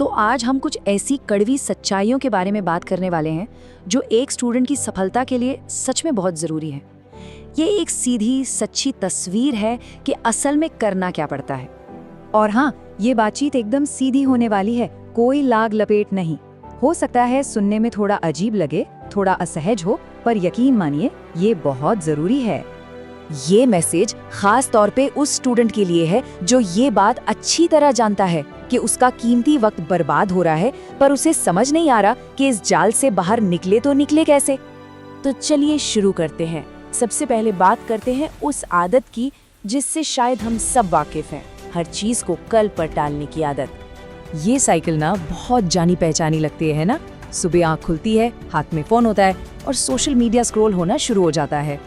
तो आज हम कुछ ऐसी कड़वी सच्चाइयों के बारे में बात करने वाले हैं जो एक स्टूडेंट की सफलता के लिए सच में बहुत ज़रूरी है। ये एक सीधी सच्ची तस्वीर है कि असल में करना क्या पड़ता है। और हाँ, ये बातचीत एकदम सीधी होने वाली है, कोई लाग लपेट नहीं। हो सकता है सुनने में थोड़ा अजीब लगे, थोड़ा असहज हो, पर यकीन मानिए ये बहुत ज़रूरी है। ये मैसेज खास तौर पे उस स्टूडेंट के लिए है जो ये बात अच्छी तरह जानता है कि उसका कीमती वक्त बर्बाद हो रहा है, पर उसे समझ नहीं आ रहा कि इस जाल से बाहर निकले तो निकले कैसे। तो चलिए शुरू करते हैं। सबसे पहले बात करते हैं उस आदत की जिससे शायद हम सब वाकिफ हैं, हर चीज को कल पर टालने की आदत। ये साइकिल ना बहुत जानी पहचानी लगती है ना। सुबह आँख खुलती है, हाथ में फोन होता है और सोशल मीडिया स्क्रॉल होना शुरू हो जाता है।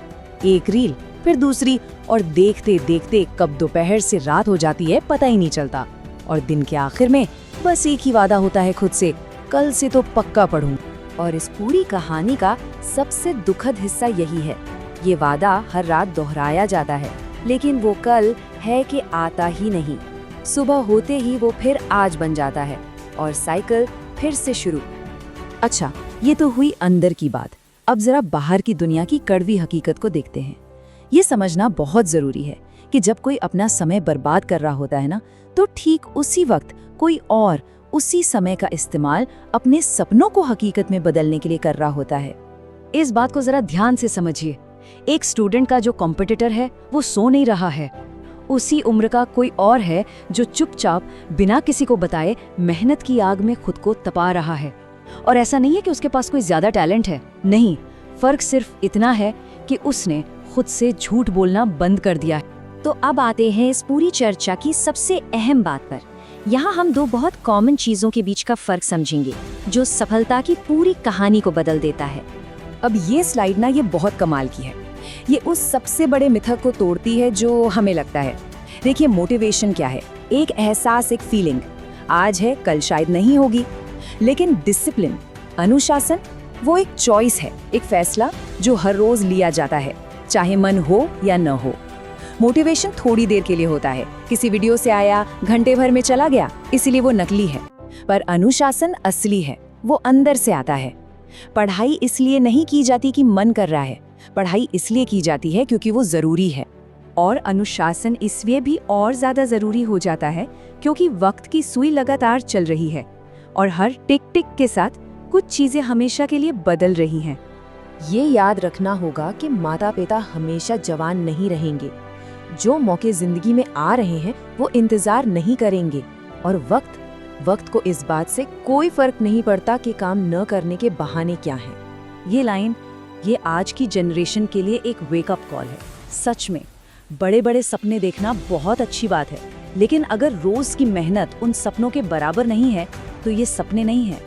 एक रील, फिर दूसरी, और देखते देखते कब दोपहर से रात हो जाती है पता ही नहीं चलता। और दिन के आखिर में बस एक ही वादा होता है खुद से, कल से तो पक्का पढ़ूं। और इस पूरी कहानी का सबसे दुखद हिस्सा यही है, ये वादा हर रात दोहराया जाता है, लेकिन वो कल है कि आता ही नहीं। सुबह होते ही वो फिर आज बन जाता है और साइकिल फिर से शुरू। अच्छा, ये तो हुई अंदर की बात। अब जरा बाहर की दुनिया की कड़वी हकीकत को देखते हैं। ये समझना बहुत जरूरी है कि जब कोई अपना समय बर्बाद कर रहा होता है ना, तो ठीक उसी वक्त कोई और उसी समय का इस्तेमाल अपने सपनों को हकीकत में बदलने के लिए कर रहा होता है। इस बात को जरा ध्यान से समझिए। एक स्टूडेंट का जो कॉम्पिटिटर है वो सो नहीं रहा है, उसी उम्र का कोई और है जो चुपचाप बिना किसी को बताए मेहनत की आग में खुद को तपा रहा है। और ऐसा नहीं है कि उसके पास कोई ज्यादा टैलेंट है, नहीं, फर्क सिर्फ इतना है कि उसने खुद से झूठ बोलना बंद कर दिया है। तो अब आते हैं इस पूरी चर्चा की सबसे अहम बात पर। यहाँ हम दो बहुत कॉमन चीजों के बीच का फर्क समझेंगे जो सफलता की पूरी कहानी को बदल देता है। अब ये स्लाइड ना, ये बहुत कमाल की है। ये उस सबसे बड़े मिथक को तोड़ती है जो हमें लगता है। देखिए, मोटिवेशन क्या है? एक एहसास, एक फीलिंग, आज है कल शायद नहीं होगी। लेकिन डिसिप्लिन, अनुशासन, वो एक चॉइस है, एक फैसला जो हर रोज लिया जाता है, चाहे मन हो या न हो। मोटिवेशन थोड़ी देर के लिए होता है, किसी वीडियो से आया, घंटे भर में चला गया, इसीलिए वो नकली है। पर अनुशासन असली है, वो अंदर से आता है। पढ़ाई इसलिए नहीं की जाती कि मन कर रहा है, पढ़ाई इसलिए की जाती है क्योंकि वो जरूरी है। और अनुशासन इसलिए भी और ज्यादा जरूरी हो जाता है क्योंकि वक्त की सुई लगातार चल रही है और हर टिक टिक के साथ कुछ चीजें हमेशा के लिए बदल रही हैं। ये याद रखना होगा कि माता पिता हमेशा जवान नहीं रहेंगे। जो मौके जिंदगी में आ रहे हैं वो इंतजार नहीं करेंगे, और वक्त को इस बात से कोई फर्क नहीं पड़ता कि काम न करने के बहाने क्या हैं। ये लाइन, ये आज की जनरेशन के लिए एक वेकअप कॉल है। सच में बड़े बड़े सपने देखना बहुत अच्छी बात है, लेकिन अगर रोज की मेहनत उन सपनों के बराबर नहीं है तो ये सपने नहीं है,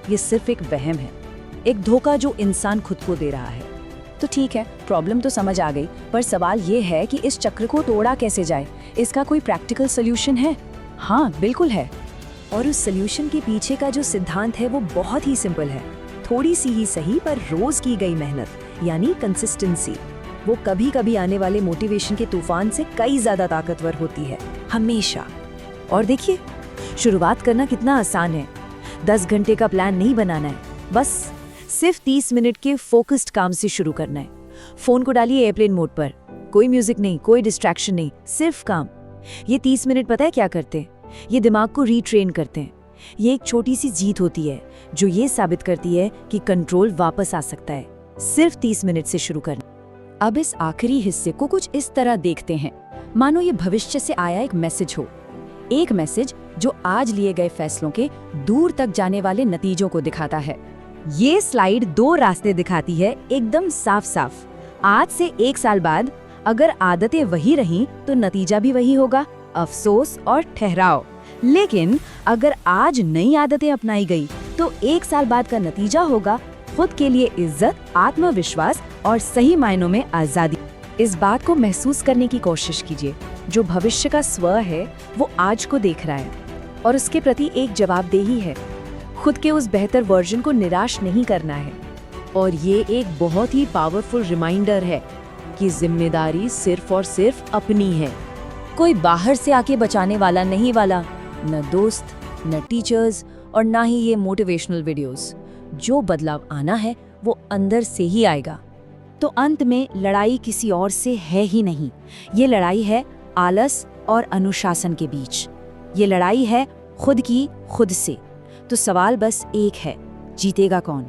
ये सिर्फ एक वहम है, एक धोखा जो इंसान खुद को दे रहा है। तो ठीक है, प्रॉब्लम तो समझ आ गई, पर सवाल ये है कि इस चक्र को तोड़ा कैसे जाए? इसका कोई प्रैक्टिकल सोल्यूशन है? हाँ, बिल्कुल है। और उस सोल्यूशन के पीछे का जो सिद्धांत है वो बहुत ही सिंपल है। थोड़ी सी ही सही पर रोज की गई मेहनत, यानी कंसिस्टेंसी, वो कभी कभी आने वाले मोटिवेशन के तूफान से कई ज्यादा ताकतवर होती है, हमेशा। और देखिए, शुरुआत करना कितना आसान है। 10 घंटे का प्लान नहीं बनाना है, बस सिर्फ 30 मिनट के फोकस्ड काम से शुरू करना है। फोन को डालिए एयरप्लेन मोड पर, कोई म्यूजिक नहीं, कोई डिस्ट्रैक्शन नहीं, सिर्फ काम। ये 30 मिनट पता है क्या करते हैं? ये दिमाग को रीट्रेन करते हैं। ये एक छोटी सी जीत होती है जो ये साबित करती है कि कंट्रोल वापस आ सकता है, सिर्फ 30 मिनट से शुरू करना। अब इस आखिरी हिस्से को कुछ इस तरह देखते हैं, मानो ये भविष्य से आया एक मैसेज हो, एक मैसेज जो आज लिए गए फैसलों के दूर तक जाने वाले नतीजों को दिखाता है। ये स्लाइड 2 रास्ते दिखाती है, एकदम साफ साफ। आज से 1 साल बाद अगर आदतें वही रहीं तो नतीजा भी वही होगा, अफसोस और ठहराव। लेकिन अगर आज नई आदतें अपनाई गई तो 1 साल बाद का नतीजा होगा खुद के लिए इज्जत, आत्मविश्वास और सही मायनों में आजादी। इस बात को महसूस करने की कोशिश कीजिए। जो भविष्य का स्व है वो आज को देख रहा है और उसके प्रति एक जवाबदेही है। खुद के उस बेहतर वर्जन को निराश नहीं करना है। और ये एक बहुत ही पावरफुल रिमाइंडर है कि जिम्मेदारी सिर्फ और सिर्फ अपनी है, कोई बाहर से आके बचाने वाला नहीं वाला, न दोस्त, न टीचर्स और ना ही ये मोटिवेशनल वीडियोस। जो बदलाव आना है वो अंदर से ही आएगा। तो अंत में लड़ाई किसी और से है ही नहीं, ये लड़ाई है आलस और अनुशासन के बीच। ये लड़ाई है खुद की खुद से। तो सवाल बस एक है, जीतेगा कौन?